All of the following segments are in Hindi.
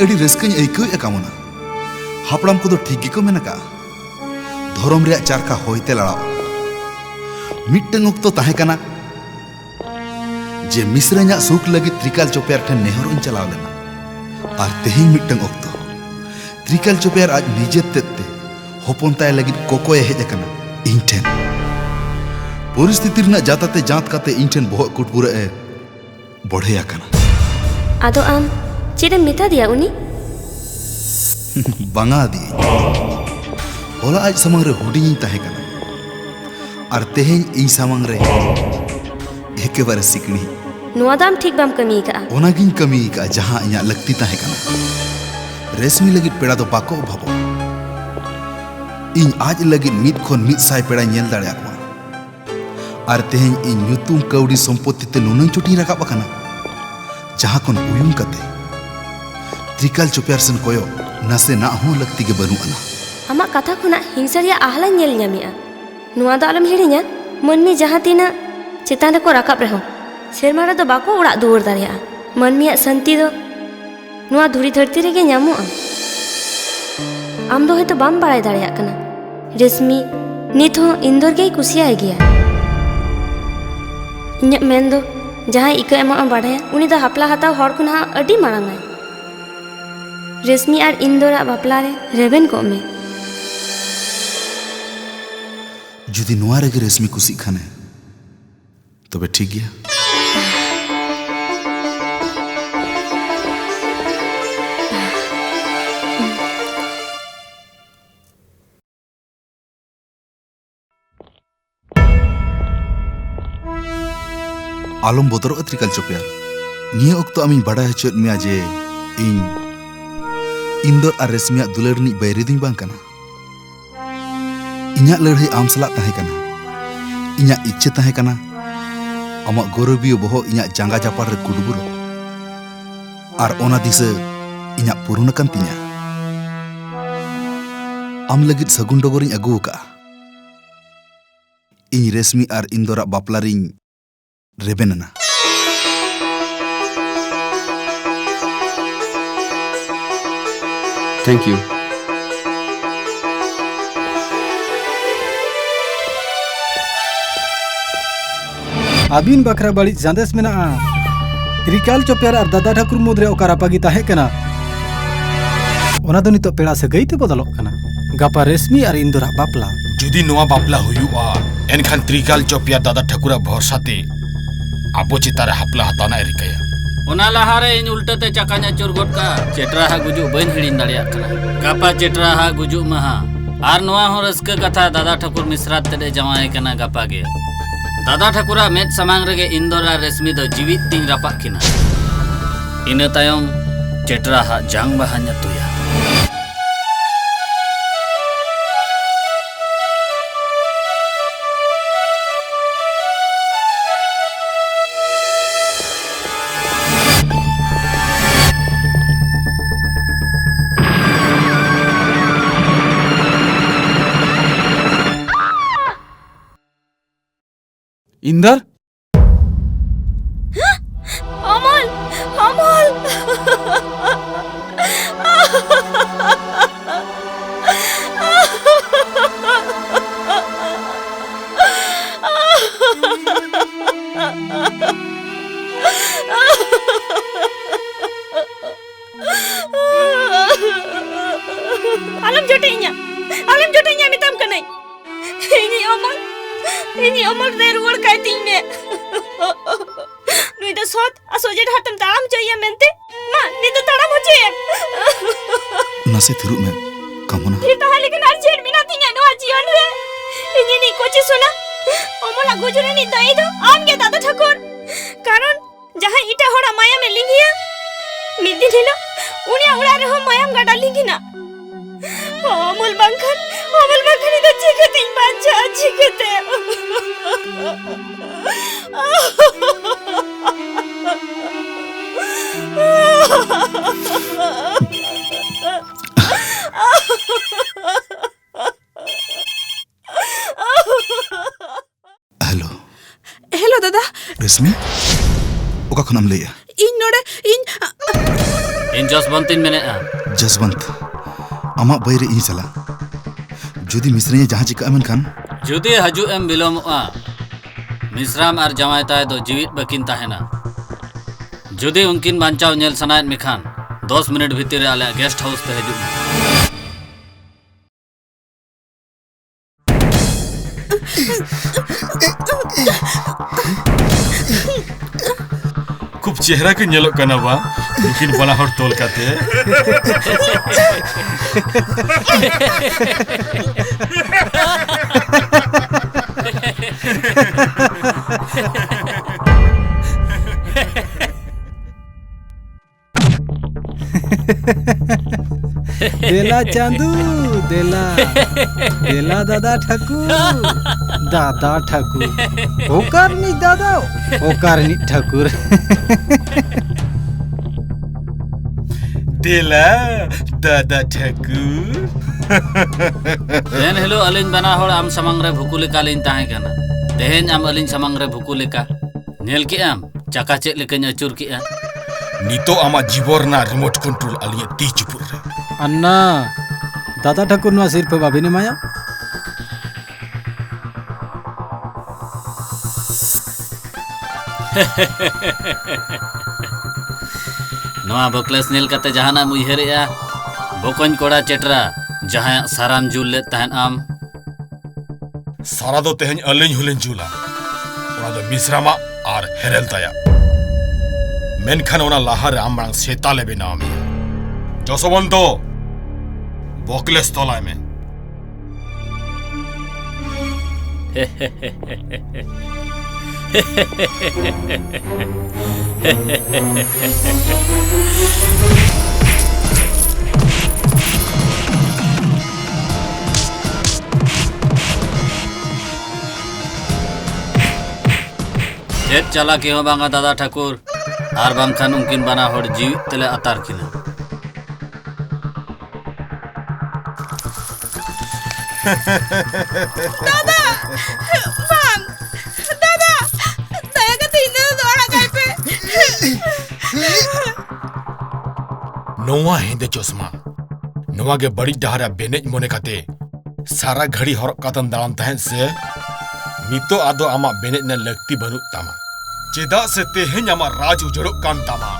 अड़ी रस्कኝ अयकवे कामना हापड़ाम को ठीक गिको मेनका धरम रे चारका होयते लड़ाव मिट्टन ओक्तो ताहे कना जे मिश्रኛ सुख लगी त्रिकाल चोपेर ठन नेहरों चलाव लेना और तेहिं मिट्टन ओक्तो त्रिकाल चोपेर आज निजे तेते होपन ताय लगी कोकोय हेज कना इन ठेन परिस्थिति रना जाताते जात काते इन ठेन बहुत कुटपुरे ए बढ़ेया कना आदो आम चेडे मेता दिया उनी बांगा दी होला आज समंग रे हुडिंग ताहे कना और तेहें इन समंग रे एके बार सिकनी नुआ दाम ठीक बाम कमी का ओनागिन कमी का जहां इया लगती ताहे कना रेशमी लगी पेड़ा तो बाको भाबो इन आज लगी मिट खन मिट साय पेड़ा नेल दाड़े आको और तेहें इन नुतुम कौड़ी संपत्ति ते नुनन चोटी राकाब कना जहां कोन उयुम कते त्रिकाल चोपेर सन कोयो नसे ना हो लगती के बनु अना अमा कथा खुना हिंसरिया आहला नेल ᱧᱟᱢᱮᱜᱼᱟ नुआ दा आलम हिड़िᱧᱟ मनमी जहां तीना चेतान रे को राकाब रहो सेरमा रे दो बाको उड़ा दुवर दाड़िया मनमिया शांति दो नुआ धुरी धरती रे गे ᱧᱟᱢᱚᱜᱼᱟ आम दो हयतो बाम बाड़ाय दाड़िया कना रेशमी नित हो इंदोर गे कुसियाय गिया इᱧᱟᱹᱜ मेन दो जहां इका एमा बाड़ाया उनी दा हपला हताव हर खुना अडी मारांगाय रेशमी और इंदोरा बापला रे रेबेन को में जुदी नुआ रे रेशमी कुसी खाने तबे ठीक गया आलम बदरो त्रिकाल चोपेर निये ओक्तो आमिन बाड़ा हचोत मिया जे इन इंदोर और रेशमिया दुलरनी बैरी दिन बांग कना इन्या लड़ाई आम सलाह ताहे कना इन्या इच्छा ताहे कना अमा गौरवियो बहो इन्या जांगा जापार रे कुडबुरो और ओना दिसे इन्या पुरुन कन तिन्या आम लगित सगुन डगोरिन अगु का इन रेशमी और इंदोरा बापला रिन रेबेनना थैंक यू आबिन बखरा बड़ी जांदेस मेना त्रिकाल चोपेर और दादा ठाकुर मुद्रे ओकारापागी ताहे कना ओना दो नितो पेड़ा से गईते बदलोग कना गापा रेशमी और इंदोरा बापला जुदी नोआ बापला हुयुआ एनखान त्रिकाल चोपिया दादा ठाकुरा भरसाते आबो चितारे हपला हताना रिकाया ओना लहारे इन उल्टाते चकाnya चुरगोट का चेटराहा गुजु बन हिड़िन दाड़िया कना गापा चेटराहा गुजु महा आर नोआ हो रस्के कथा दादा ठाकुर मिश्रा तेडे जमाए कना गापा गे दादा ठाकुरा मेद समांग रेगे इंदोरा रेशमी दो जीवित तीन रापा किना इना तायम चेटराहा जांग बहाnya तुया इंदर अमल अमल आलम जोटेnya मिताम Kanai ini omol de ruwar kai ting me nui da sot asoje hatam taram चाहिए mente ma ni da taram hoche नसे थिरु में कामना फिर ताहा लेकिन आर जेड बिना तिnya no जीवन रे ini ni कोची सुना ओमला गुजरे नि दई दो आम के दादा ठाकुर कारण जहां इटा होड़ा माया में लिंगिया मिदी दिलो उनिया उड़ा रे हो मायाम गाडा लिंगिना ओमल बंखन इधर चिकते बाजा चिकते हेलो हेलो दादा रेशमी ओका खनम लेया ए इन जसवंतिन मेनेआ जसवंत आमा बैरे इन चला जुदी मिश्रे जहाँ चिका मन खान जुदी हजू एम बिलोमआ मिश्राम और जमाय ताय दो जीवित बकिन ताहेना जुदी उनकिन बांचाव नेल सनायत मिखान 10 मिनट भीतर आले गेस्ट हाउस ते हजू खूब चेहरा के नेलो कना बा लेकिन बना हर तोल काते देला चांदू देला देला दादा ठाकुर होकार नी दादा होकार नी ठाकुर देला दादा ठाकुर देन हेलो अलिन बना होड़ आम समंग रे भुकु लेका लिन ताहे कना तेहेन आम अलिन समंग रे भुकु लेका नेल के आम चाका चेक लेकन अचुर के आ नितो आमा जीवरना रिमोट कंट्रोल अलिए ती चुपुर रे अन्ना दादा ठाकुर नुआ सिर पे बाबिनी माया नवा बकलेस नेल कते जहाना मुइहरेया बोकन कोड़ा चेटरा जहां साराम जुल ले तहन आम सारा दो तेहन अलिन हुलिन जुला ओना दो मिश्रामा और हेरेल ताया मेनखान ओना लाहार आमरांग सेता लेबे नामी जसवंतो बकलेस तोलाय में चेत चला के हो बांगा दादा ठाकुर आर बांखान उनकिन बना होड़ जीवित तेले अतार किना दादा bang दादा saya ketinggalan orang kape नोवा हेंदे चश्मा नोवा के बड़ी डहारा बेनेज मोने काते सारा घड़ी हरक कातन दाड़ान तहन से नितो आदो आमा बेनेज न लगती बनु तामा चेदा से तेहेन आमा राज उजड़ो कान तामा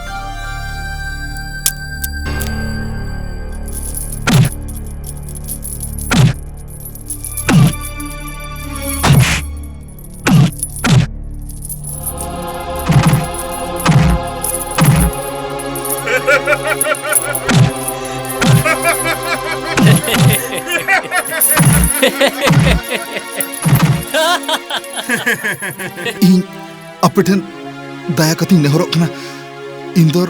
इन अपेठन दाया कतिंग नेहरक कना इंदोर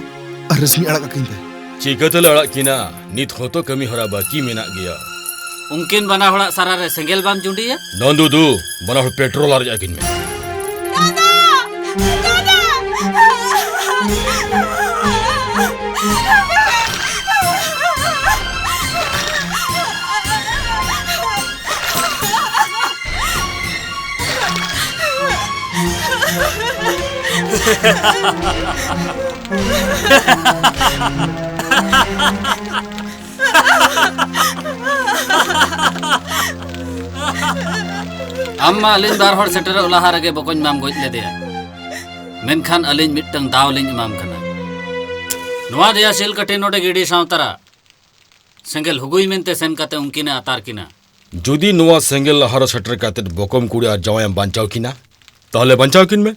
रश्मि अड़क अकिन पे चिकतल अड़क किना नित होतो कमी हरा बाकी मेना गया उनकिन बना होड़ा सारा रे सेंगेल बाम जुंडी है नंदू दू बना हो पेट्रोल आर जाकिन में अम्मा अलिन बार हर सेटर उलाहा रगे बकोन माम गोज ले दिया मेनखान अलिन मिट्टंग दाव लिन इमाम कना नवा दिया सेल कटे नोटे गिडी सावतरा सेंगेल हुगुई मेनते सेन काते उनकिने अतार किना जुदी नुआ सेंगेल लहार सेटर काते बकम कुड़ी आर जवायम बांचाव किना ताहले बांचाव किन में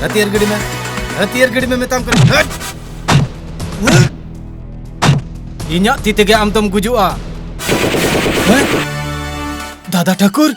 हथियार गड़ी में मेताम कर इन्या तीते के आम तुम गुजुआ दादा ठाकुर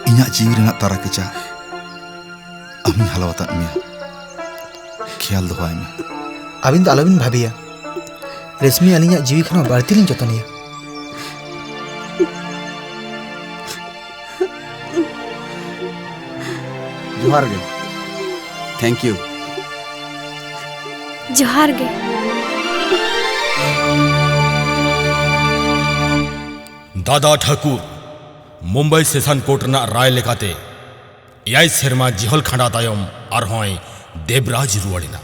इन्या जीवी रेना तारा केचा अमी हलावता मिया ख्याल दोहाय में अबिन दो आलोबिन भाबिया रेशमी अलिया जीवी खना बाड़ती लिन जतनिया जोहार गे थैंक यू जोहार गे दादा ठाकुर मुंबई सेशन कोर्ट राय लेकाते एयाय सेरमा जिहल खांडा तायम आर होय देवराज रुवाड़िना।